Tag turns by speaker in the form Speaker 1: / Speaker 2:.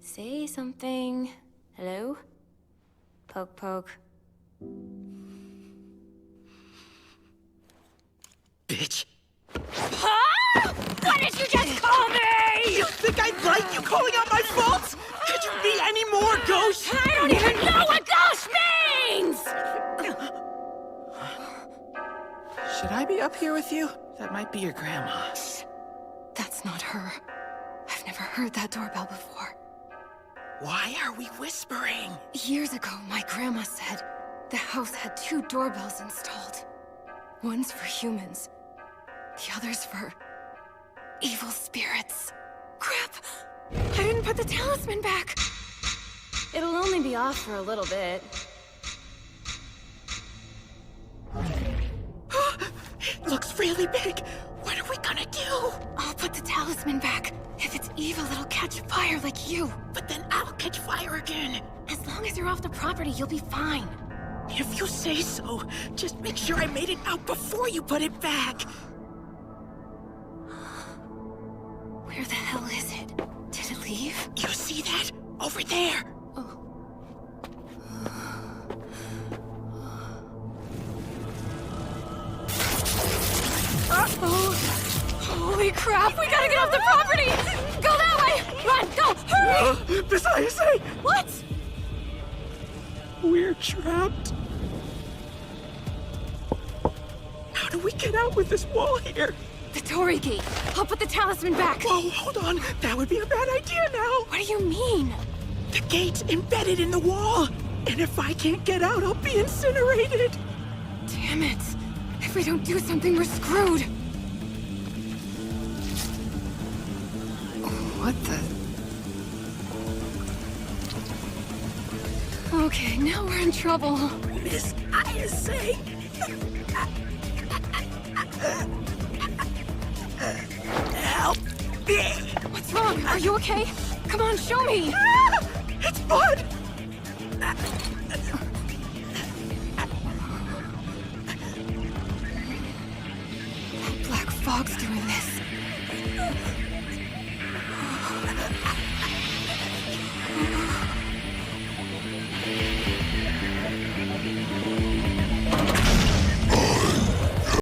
Speaker 1: Say something. Hello? Poke, poke.
Speaker 2: Bitch.
Speaker 1: Huh? What did you just call me?
Speaker 2: You think I'd like you calling out my faults? Could you be any more gauche?
Speaker 1: I don't even know what gauche means!
Speaker 2: Should I be up here with you? That might be your grandma.
Speaker 1: That's not her. I've never heard that doorbell before.
Speaker 2: Why are we whispering?
Speaker 1: Years ago, my grandma said the house had 2 doorbells installed. One's for humans, the other's for evil spirits. Crap! I didn't put the talisman back! It'll only be off for a little bit.
Speaker 2: It looks really big. What are we gonna do?
Speaker 1: I'll put the talisman back. If it's evil, it'll catch fire like you.
Speaker 2: But then I'll catch fire again.
Speaker 1: As long as you're off the property, you'll be fine.
Speaker 2: If you say so, just make sure I made it out before you put it back.
Speaker 1: Where the hell is it? Did it leave?
Speaker 2: You see that? Over there.
Speaker 1: Oh. Holy crap, we gotta get off the property! Go that way! Run, go, hurry!
Speaker 2: Besides,
Speaker 1: What?
Speaker 2: we're trapped. How do we get out with this wall here?
Speaker 1: The Torii gate. I'll put the talisman back.
Speaker 2: Whoa, hold on. That would be a bad idea now.
Speaker 1: What do you mean?
Speaker 2: The gate's embedded in the wall. And if I can't get out, I'll be incinerated.
Speaker 1: Damn it. If we don't do something, we're screwed. What the? Okay, now we're in trouble.
Speaker 2: Miss Ayase. Help me.
Speaker 1: What's wrong? Are you okay? Come on, show me.
Speaker 2: It's blood.